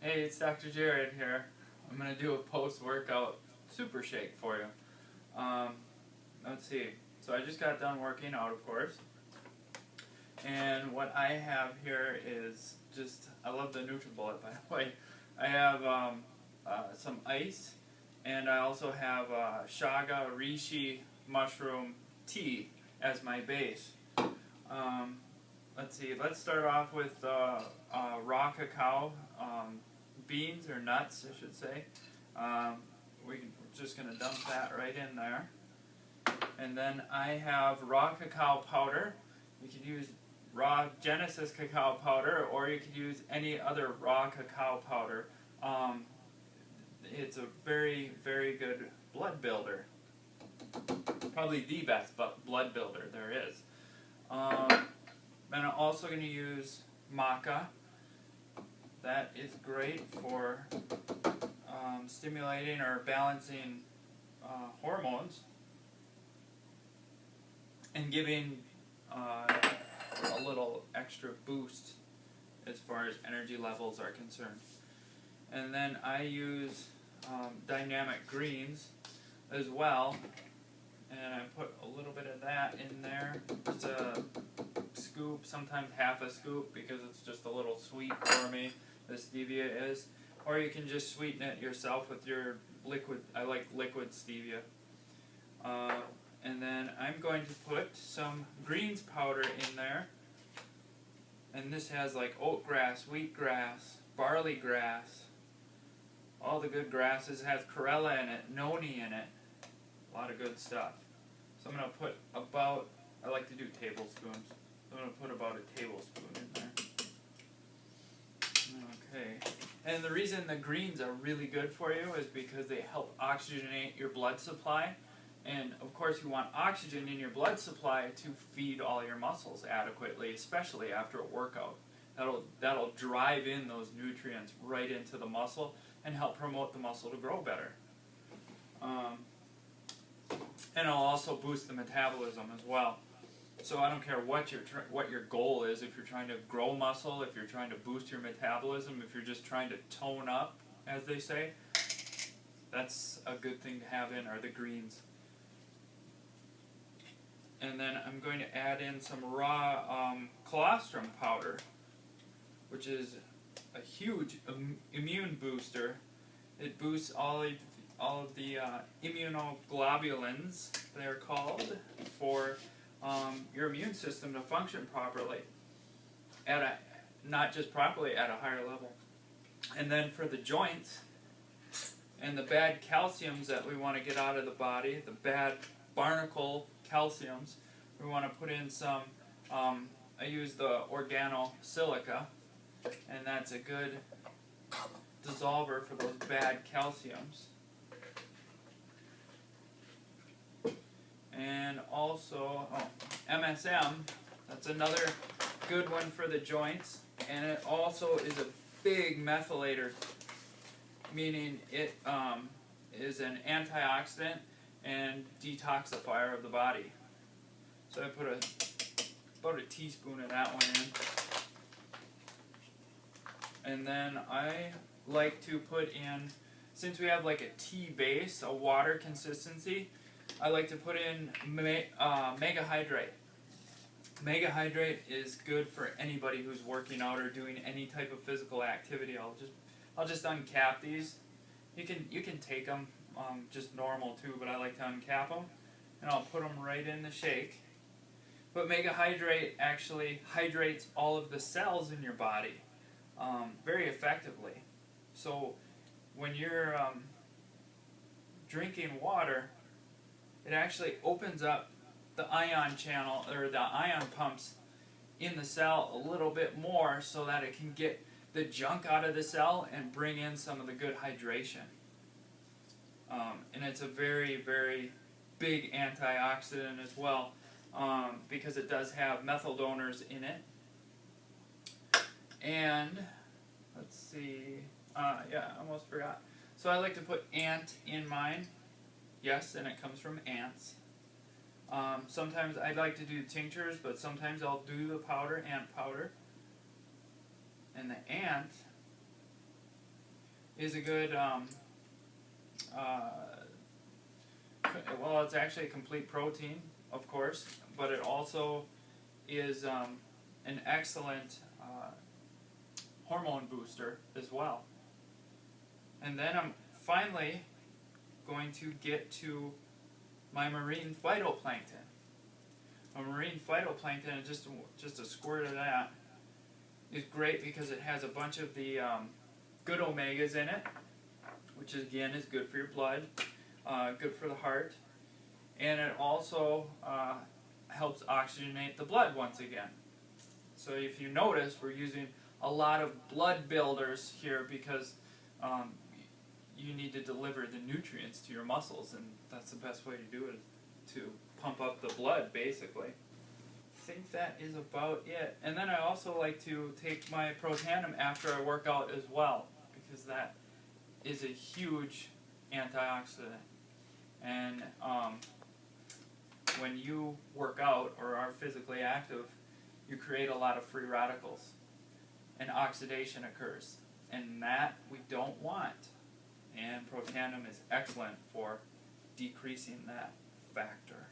Hey, it's Dr. Jerod here. I'm going to do a post-workout super shake for you. Let's see. So I just got done working out, of course. And what I have here is just, I love the NutriBullet, by the way. I have some ice, and I also have Shaga Reishi mushroom tea as my base. Let's see, let's start off with raw cacao beans, or nuts, I should say. We're just going to dump that right in there. And then I have raw cacao powder. You could use raw Genesis cacao powder, or you could use any other raw cacao powder. It's a very, very good blood builder. Probably the best blood builder there is. And I'm also going to use Maca. That is great for stimulating or balancing hormones and giving a little extra boost as far as energy levels are concerned. And then I use dynamic greens as well, and I put a little bit of that in there. Just a scoop, sometimes half a scoop, because it's just a little sweet for me, the stevia is. Or you can just sweeten it yourself with your liquid. I like liquid stevia. And then I'm going to put some greens powder in there. And this has like oat grass, wheatgrass, barley grass, all the good grasses. It has chlorella in it, noni in it, a lot of good stuff. So I'm going to put about, I like to do tablespoons. I'm going to put about a tablespoon in there. Okay. And the reason the greens are really good for you is because they help oxygenate your blood supply. And of course you want oxygen in your blood supply to feed all your muscles adequately, especially after a workout. That'll drive in those nutrients right into the muscle and help promote the muscle to grow better. And it'll also boost the metabolism as well. So I don't care what your goal is, if you're trying to grow muscle, if you're trying to boost your metabolism, if you're just trying to tone up, as they say, that's a good thing to have in, are the greens. And then I'm going to add in some raw colostrum powder, which is a huge immune booster. It boosts all of the immunoglobulins, they're called, for your immune system to function properly, not just properly, at a higher level. And then for the joints and the bad calciums that we want to get out of the body, the bad barnacle calciums, we want to put in some, I use the Silica, and that's a good dissolver for those bad calciums. And also, MSM, that's another good one for the joints, and it also is a big methylator, meaning it is an antioxidant and detoxifier of the body. So I put about a teaspoon of that one in. And then I like to put in, since we have like a tea base, a water consistency, I like to put in Mega Hydrate. Mega Hydrate is good for anybody who's working out or doing any type of physical activity. I'll just uncap these. You can take them just normal too, but I like to uncap them, and I'll put them right in the shake. But Mega Hydrate actually hydrates all of the cells in your body very effectively. So when you're drinking water, it actually opens up the ion channel, or the ion pumps in the cell a little bit more, so that it can get the junk out of the cell and bring in some of the good hydration. And it's a very, very big antioxidant as well, because it does have methyl donors in it. And let's see, yeah, I almost forgot. So I like to put ant in mine. Yes, and it comes from ants. Sometimes I like to do tinctures, but sometimes I'll do the powder, ant powder. And the ant is a good, well, it's actually a complete protein, of course, but it also is an excellent hormone booster as well. And then I'm finally going to get to my marine phytoplankton. A marine phytoplankton, just a squirt of that, is great because it has a bunch of the good omegas in it, which again is good for your blood, good for the heart, and it also helps oxygenate the blood once again. So if you notice, we're using a lot of blood builders here because you need to deliver the nutrients to your muscles, and that's the best way to do it, is to pump up the blood, basically. I think that is about it. And then I also like to take my Protandim after I work out as well, because that is a huge antioxidant. And when you work out or are physically active, you create a lot of free radicals, and oxidation occurs, and that we don't want. And Protandim is excellent for decreasing that factor.